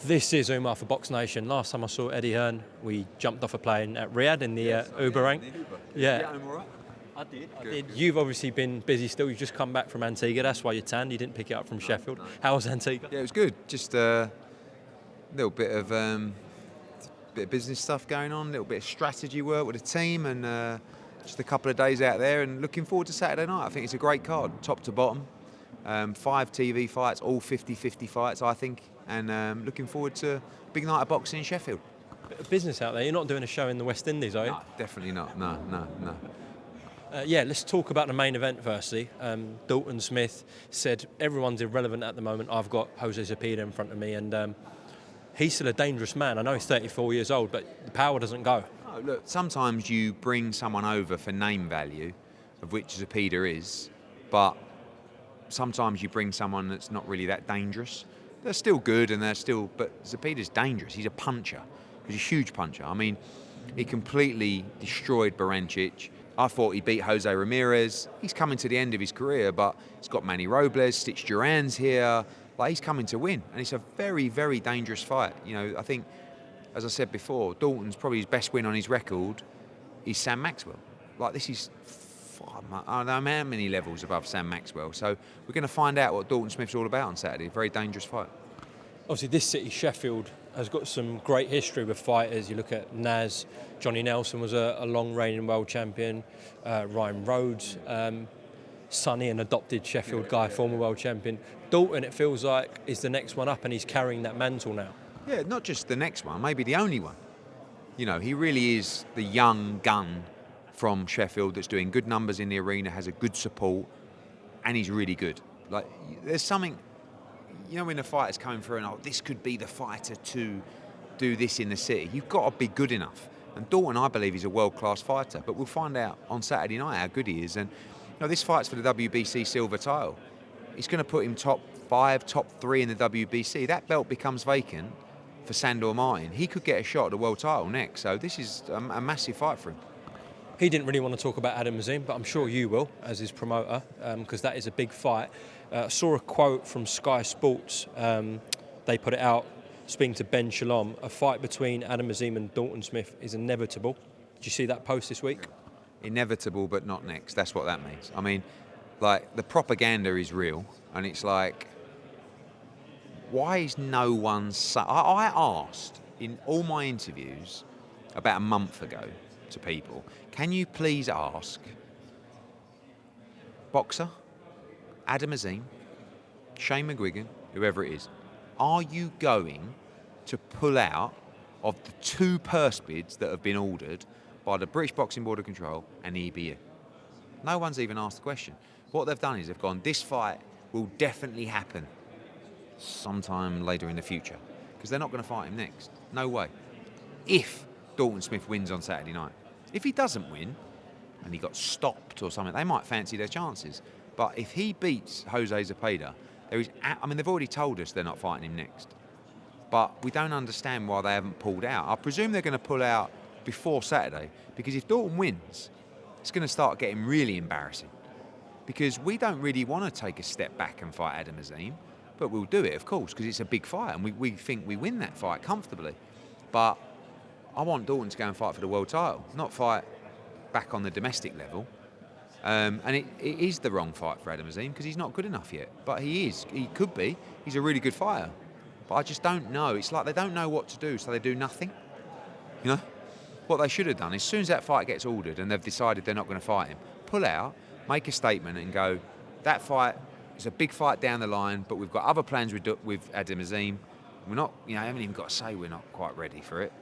This is Umar for BoxNation. Last time I saw Eddie Hearn, we jumped off a plane at Riyadh in the Uber rank. Yeah. Home all right? I did. You've obviously been busy still. You've just come back from Antigua. That's why you're tanned. You didn't pick it up from Sheffield. No. How was Antigua? Yeah, it was good. Just a little bit of business stuff going on, a little bit of strategy work with the team, and just a couple of days out there. And looking forward to Saturday night. I think it's a great card, top to bottom. 5 TV fights, all 50-50 fights, I think. And looking forward to a big night of boxing in Sheffield. Bit of business out there. You're not doing a show in the West Indies, are you? No, definitely not. No. Let's talk about the main event firstly. Dalton Smith said everyone's irrelevant at the moment. I've got Jose Zepeda in front of me, and he's still a dangerous man. I know he's 34 years old, but the power doesn't go. Oh, look, sometimes you bring someone over for name value, of which Zepeda is, but sometimes you bring someone that's not really that dangerous. They're still good, and but Zepeda's dangerous. He's a puncher. He's a huge puncher. I mean, he completely destroyed Barancic. I thought he beat Jose Ramirez. He's coming to the end of his career, but he's got Manny Robles, Stitch Duran's here. Like, he's coming to win, and it's a very, very dangerous fight. You know, I think, as I said before, Dalton's probably his best win on his record is Sam Maxwell. Like, this is, I don't know how many levels above Sam Maxwell. So we're going to find out what Dalton Smith's all about on Saturday. A very dangerous fight. Obviously, this city, Sheffield, has got some great history with fighters. You look at Naz, Johnny Nelson was a long reigning world champion, Ryan Rhodes, Sonny, an adopted Sheffield guy, former world champion. Dalton, it feels like, is the next one up, and he's carrying that mantle now. Yeah, not just the next one, maybe the only one. You know, he really is the young gun from Sheffield that's doing good numbers in the arena, has a good support, and he's really good. Like, there's something, you know, when the fighter's coming through and, this could be the fighter to do this in the city, you've got to be good enough. And Dalton, I believe, is a world-class fighter, but we'll find out on Saturday night how good he is. And, you know, this fight's for the WBC silver title. He's going to put him top 5, top 3 in the WBC. That belt becomes vacant for Sandor Martin. He could get a shot at the world title next, so this is a massive fight for him. He didn't really want to talk about Adam Azim, but I'm sure you will, as his promoter, because that is a big fight. I saw a quote from Sky Sports. They put it out, speaking to Ben Shalom, a fight between Adam Azim and Dalton Smith is inevitable. Did you see that post this week? Inevitable, but not next. That's what that means. I mean, like, the propaganda is real, and it's like, why is no one... I asked in all my interviews about a month ago to people, can you please ask boxer, Adam Azim, Shane McGuigan, whoever it is, are you going to pull out of the 2 purse bids that have been ordered by the British Boxing Board of Control and the EBU? No one's even asked the question. What they've done is they've gone, this fight will definitely happen sometime later in the future, because they're not going to fight him next. No way. If Dalton Smith wins on Saturday night. If he doesn't win, and he got stopped or something, they might fancy their chances. But if he beats Jose Zepeda, they've already told us they're not fighting him next. But we don't understand why they haven't pulled out. I presume they're going to pull out before Saturday, because if Dalton wins, it's going to start getting really embarrassing. Because we don't really want to take a step back and fight Adam Azim, but we'll do it, of course, because it's a big fight, and we think we win that fight comfortably. But I want Dalton to go and fight for the world title, not fight back on the domestic level. And it is the wrong fight for Adam Azim, because he's not good enough yet. But he is. He could be. He's a really good fighter. But I just don't know. It's like they don't know what to do, so they do nothing. You know? What they should have done, as soon as that fight gets ordered and they've decided they're not going to fight him, pull out, make a statement and go, that fight is a big fight down the line, but we've got other plans with Adam Azim. We're not, I haven't even got to say we're not quite ready for it.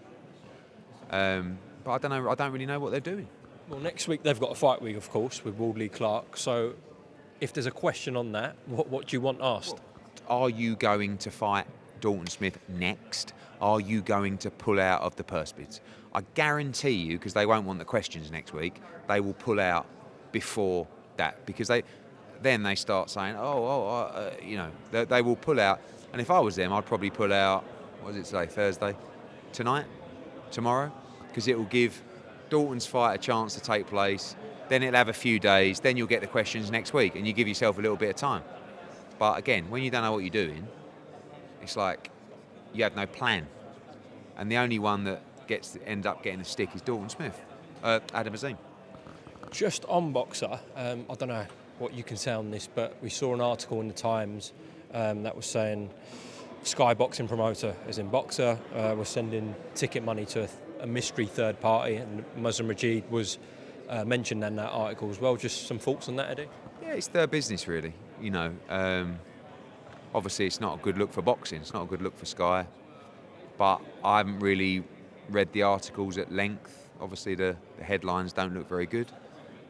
But I don't know. I don't really know what they're doing. Well, next week they've got a fight week, of course, with Wardley Clark. So, if there's a question on that, what do you want asked? Are you going to fight Dalton Smith next? Are you going to pull out of the purse bids? I guarantee you, because they won't want the questions next week, they will pull out before that, because they start saying, they will pull out. And if I was them, I'd probably pull out. What does it say? Thursday, tonight, tomorrow, because it will give Dalton's fight a chance to take place. Then it'll have a few days. Then you'll get the questions next week, and you give yourself a little bit of time. But again, when you don't know what you're doing, it's like you have no plan. And the only one that end up getting a stick is Dalton Smith, Adam Azim. Just on Boxer, I don't know what you can say on this, but we saw an article in the Times that was saying Sky Boxing promoter, as in Boxer, was sending ticket money to a mystery third party, and Muslim Rajid was mentioned in that article as well. Just some thoughts on that, Eddie? Yeah, it's their business, really. You know, obviously it's not a good look for boxing. It's not a good look for Sky. But I haven't really read the articles at length. Obviously the headlines don't look very good.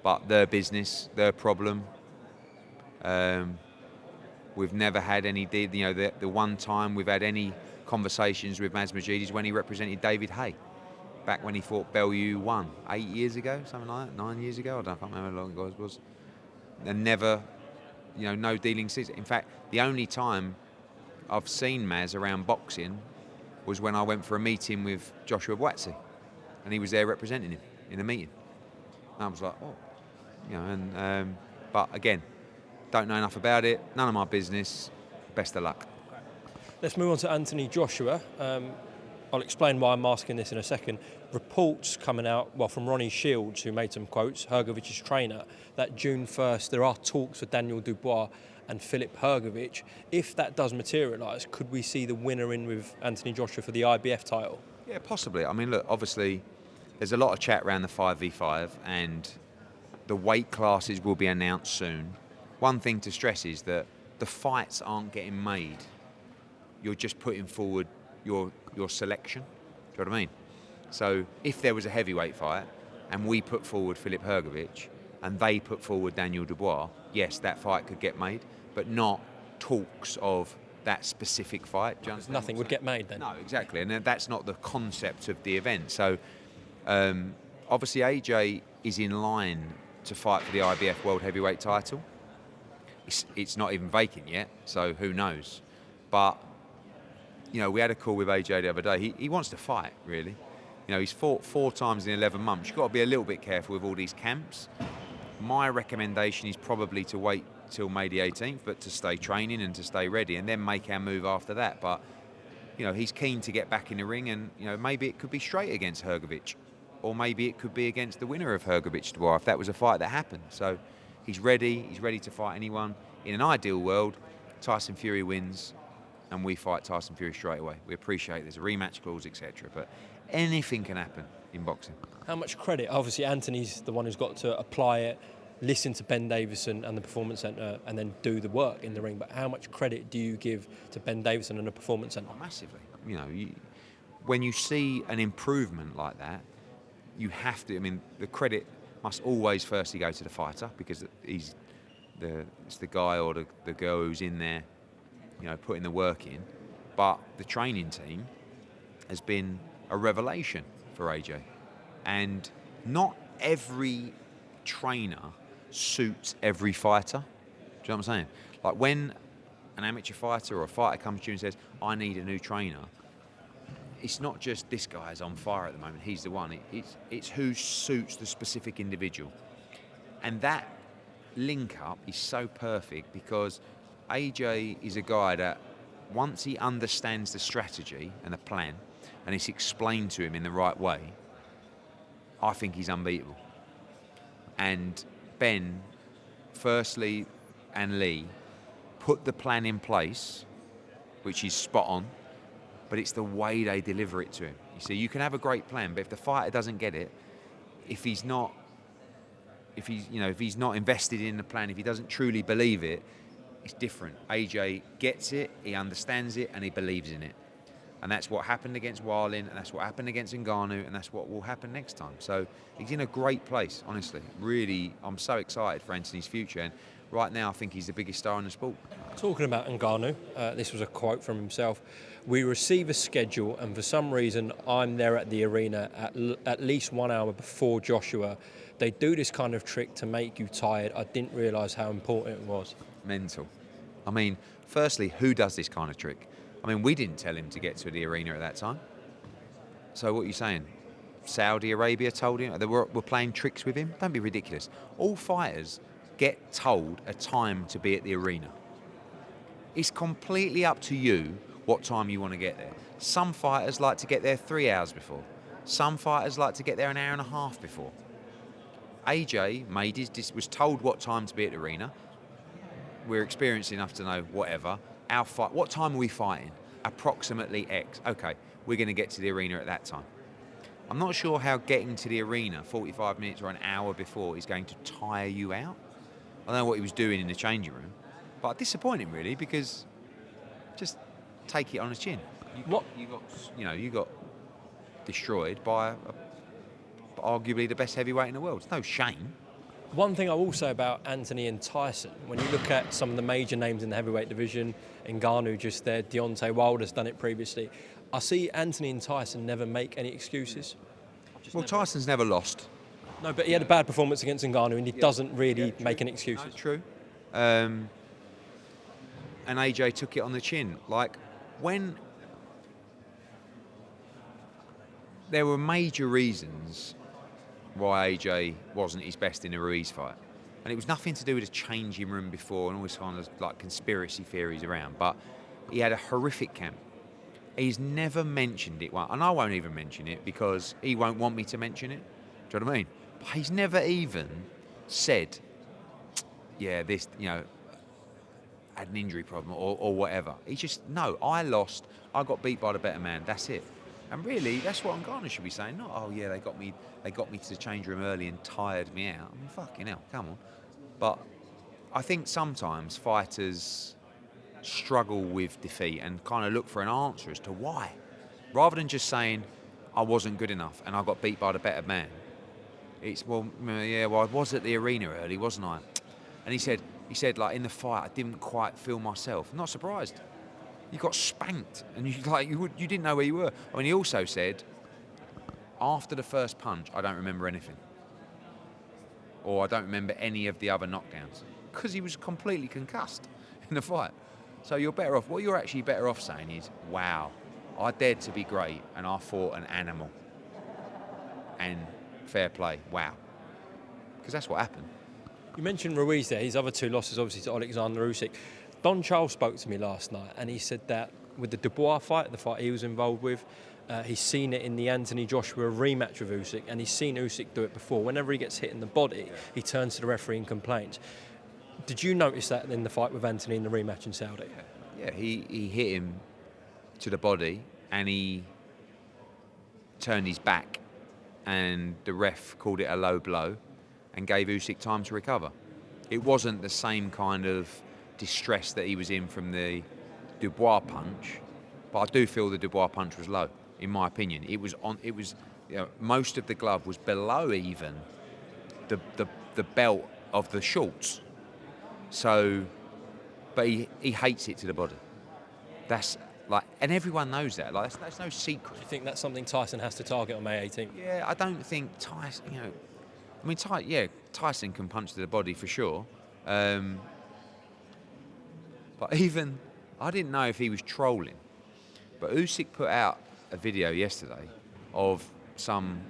But their business, their problem. We've never had any, you know, the one time we've had any conversations with Maz Majid is when he represented David Hay, back when he fought Bellew 1, 8 years ago, something like that, 9 years ago, I can't remember how long it was. And never, you know, no dealing since. In fact, the only time I've seen Maz around boxing was when I went for a meeting with Joshua Buatsi, and he was there representing him in a meeting. And I was like, oh, you know, and but again, don't know enough about it, none of my business, best of luck. Let's move on to Anthony Joshua. I'll explain why I'm asking this in a second. Reports coming out, well, from Ronnie Shields, who made some quotes, Hrgovic's trainer, that June 1st there are talks for Daniel Dubois and Filip Hrgovic. If that does materialise, could we see the winner in with Anthony Joshua for the IBF title? Yeah, possibly. I mean, look, obviously, there's a lot of chat around the 5v5, and the weight classes will be announced soon. One thing to stress is that the fights aren't getting made. You're just putting forward your selection. Do you know what I mean? So if there was a heavyweight fight and we put forward Filip Hrgovic and they put forward Daniel Dubois, yes, that fight could get made, but not talks of that specific fight. Nothing would get made then. No, exactly, and that's not the concept of the event. So obviously AJ is in line to fight for the IBF World Heavyweight title. It's not even vacant yet, so who knows? But you know, we had a call with AJ the other day. He wants to fight, really. You know, he's fought 4 times in 11 months. You've got to be a little bit careful with all these camps. My recommendation is probably to wait till May the 18th, but to stay training and to stay ready, and then make our move after that. But you know, he's keen to get back in the ring, and you know, maybe it could be straight against Hrgovic, or maybe it could be against the winner of Hrgovic Dubois if that was a fight that happened. So he's ready. He's ready to fight anyone. In an ideal world, Tyson Fury wins, and we fight Tyson Fury straight away. We appreciate there's a rematch clause, etc. But anything can happen in boxing. How much credit? Obviously, Anthony's the one who's got to apply it, listen to Ben Davison and the Performance Centre, and then do the work in the ring. But how much credit do you give to Ben Davison and the Performance Centre? Oh, massively. You know, when you see an improvement like that, you have to. I mean, the credit must always firstly go to the fighter, because it's the guy or the girl who's in there, you know, putting the work in. But the training team has been a revelation for AJ, and not every trainer suits every fighter. Do you know what I'm saying? Like when an amateur fighter or a fighter comes to you and says, I need a new trainer, it's not just this guy's on fire at the moment, he's the one. It's who suits the specific individual. And that link up is so perfect, because AJ is a guy that once he understands the strategy and the plan, and it's explained to him in the right way, I think he's unbeatable. And Ben, firstly, and Lee put the plan in place, which is spot on, but it's the way they deliver it to him. You see, you can have a great plan, but if the fighter doesn't get it, if he's not invested in the plan, if he doesn't truly believe it, it's different. AJ gets it, he understands it, and he believes in it. And that's what happened against Wilding, and that's what happened against Ngannou, and that's what will happen next time. So he's in a great place, honestly. Really, I'm so excited for Anthony's future. And right now, I think he's the biggest star in the sport. Talking about Ngannou, this was a quote from himself. We receive a schedule, and for some reason, I'm there at the arena at least 1 hour before Joshua. They do this kind of trick to make you tired. I didn't realise how important it was. Mental. I mean, firstly, who does this kind of trick? I mean, we didn't tell him to get to the arena at that time. So what are you saying? Saudi Arabia told him that we're playing tricks with him? Don't be ridiculous. All fighters get told a time to be at the arena. It's completely up to you what time you want to get there. Some fighters like to get there 3 hours before. Some fighters like to get there an hour and a half before. AJ was told what time to be at the arena. We're experienced enough to know whatever. Our fight. What time are we fighting? Approximately X. Okay, we're going to get to the arena at that time. I'm not sure how getting to the arena 45 minutes or an hour before is going to tire you out. I don't know what he was doing in the changing room, but disappointing really, because just take it on the chin. You got destroyed by arguably the best heavyweight in the world. It's no shame. One thing I will say about Anthony and Tyson, when you look at some of the major names in the heavyweight division, Ngannou just there, Deontay Wilder's done it previously, I see Anthony and Tyson never make any excuses. Well, Tyson's never lost. No, but he had a bad performance against Ngannou and he doesn't really make any excuses. No, true. And AJ took it on the chin. Like, when there were major reasons why AJ wasn't his best in the Ruiz fight. And it was nothing to do with the changing room before and all this kind of like conspiracy theories around. But he had a horrific camp. He's never mentioned it. Well, and I won't even mention it because he won't want me to mention it. Do you know what I mean? But he's never even said, yeah, this, had an injury problem or whatever. He just, no, I lost. I got beat by the better man. That's it. And really, that's what Ngannou should be saying. Not, oh yeah, they got me to the change room early and tired me out. I mean, fucking hell, come on. But I think sometimes fighters struggle with defeat and kind of look for an answer as to why. Rather than just saying, I wasn't good enough and I got beat by the better man. It's, I was at the arena early, wasn't I? And he said, like, in the fight, I didn't quite feel myself. I'm not surprised. You got spanked, and you didn't know where you were. I mean, he also said, after the first punch, I don't remember anything, or I don't remember any of the other knockdowns, because he was completely concussed in the fight. So you're better off. What you're actually better off saying is, wow, I dared to be great, and I fought an animal. And fair play, wow, because that's what happened. You mentioned Ruiz there. His other two losses, obviously, to Oleksandr Usyk. Don Charles spoke to me last night and he said that with the Dubois fight, the fight he was involved with, he's seen it in the Anthony Joshua rematch with Usyk, and he's seen Usyk do it before. Whenever he gets hit in the body, he turns to the referee and complains. Did you notice that in the fight with Anthony in the rematch in Saudi? Yeah, he hit him to the body and he turned his back, and the ref called it a low blow and gave Usyk time to recover. It wasn't the same kind of distress that he was in from the Dubois punch, but I do feel the Dubois punch was low, in my opinion. It was most of the glove was below even the belt of the shorts. So, but he hates it to the body. That's like, and everyone knows that. Like, that's no secret. Do you think that's something Tyson has to target on May 18th? Yeah, I don't think Tyson. Tyson can punch to the body for sure. But even, I didn't know if he was trolling, but Usyk put out a video yesterday of some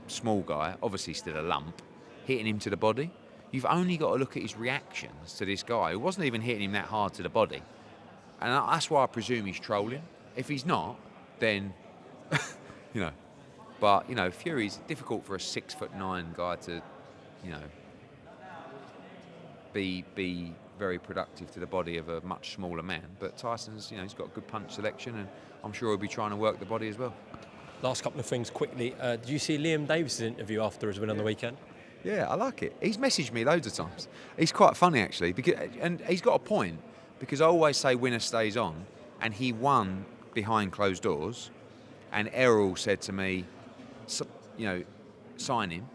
small guy, obviously still a lump, hitting him to the body. You've only got to look at his reactions to this guy who wasn't even hitting him that hard to the body. And that's why I presume he's trolling. If he's not, then, But, Fury's difficult for a 6'9" guy to, be very productive to the body of a much smaller man. But Tyson's, he's got a good punch selection, and I'm sure he'll be trying to work the body as well. Last couple of things quickly. Did you see Liam Davis's interview after his win on the weekend? Yeah, I like it. He's messaged me loads of times. He's quite funny, actually, and he's got a point, because I always say winner stays on, and he won behind closed doors, and Errol said to me, sign him,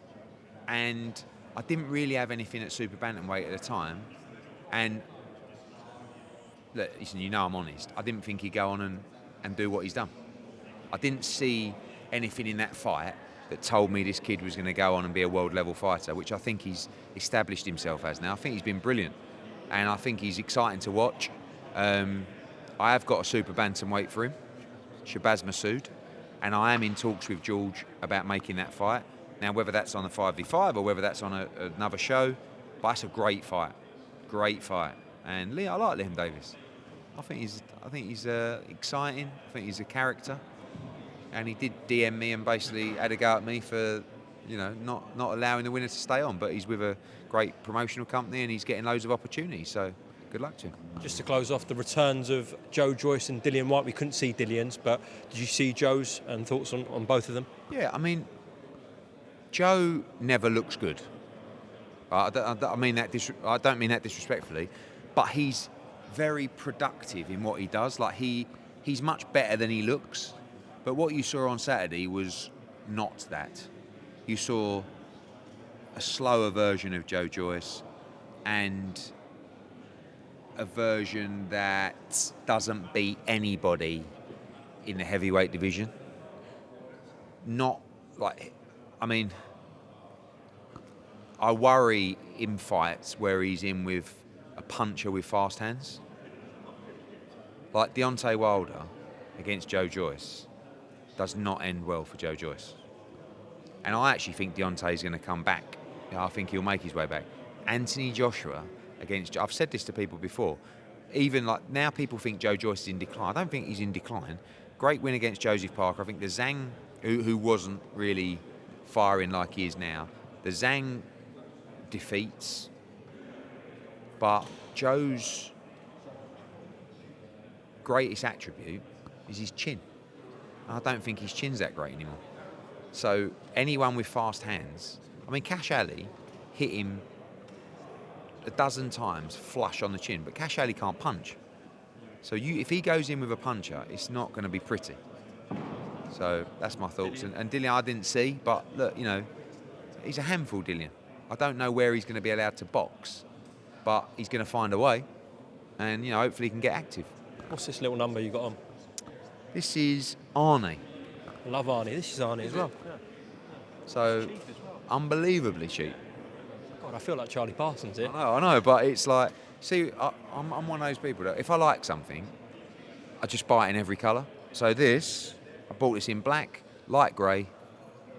and I didn't really have anything at super bantamweight at the time, and look, listen, I'm honest, I didn't think he'd go on and do what he's done. I didn't see anything in that fight that told me this kid was going to go on and be a world level fighter, which I think he's established himself as now. I think he's been brilliant, and I think he's exciting to watch. I have got a super bantamweight for him, Shabazz Massoud, and I am in talks with George about making that fight. Now, whether that's on a 5v5 or whether that's on another show, but that's a great fight. And I like Liam Davis. I think he's exciting. I think he's a character. And he did DM me and basically had a go at me for, not allowing the winner to stay on. But he's with a great promotional company and he's getting loads of opportunities. So good luck to him. Just to close off, the returns of Joe Joyce and Dillian White. We couldn't see Dillian's, but did you see Joe's, and thoughts on both of them? Yeah, I mean, Joe never looks good. I don't mean that disrespectfully, but he's very productive in what he does. Like he's much better than he looks. But what you saw on Saturday was not that. You saw a slower version of Joe Joyce and a version that doesn't beat anybody in the heavyweight division. I worry in fights where he's in with a puncher with fast hands. Like Deontay Wilder against Joe Joyce does not end well for Joe Joyce. And I actually think Deontay's going to come back. I think he'll make his way back. Anthony Joshua against... I've said this to people before. Even like now people think Joe Joyce is in decline. I don't think he's in decline. Great win against Joseph Parker. I think the Zhang, who wasn't really firing like he is now, the Zhang defeats. But Joe's greatest attribute is his chin. I don't think his chin's that great anymore. So anyone with fast hands, I mean, Cash Ali hit him a dozen times flush on the chin, but Cash Ali can't punch. So if he goes in with a puncher, it's not going to be pretty. So that's my thoughts. And Dillian I didn't see, but look, he's a handful, Dillian. I don't know where he's going to be allowed to box, but he's going to find a way, and hopefully he can get active. What's this little number you got on? This is Arnie. Love Arnie. This is Arnie as well. Yeah. So, unbelievably cheap. God, I feel like Charlie Parsons here. I know, but it's like, see, I'm one of those people that if I like something, I just buy it in every colour. So I bought this in black, light grey,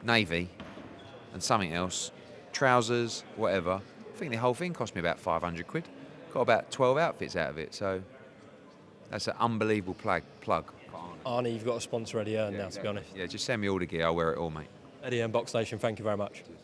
navy, and something else, trousers, whatever. I think the whole thing cost me about 500 quid. Got about 12 outfits out of it, so that's an unbelievable plug. Arnie, you've got a sponsor already earned now, to be honest. Yeah, just send me all the gear, I'll wear it all, mate. Eddie and BoxNation, thank you very much. Cheers.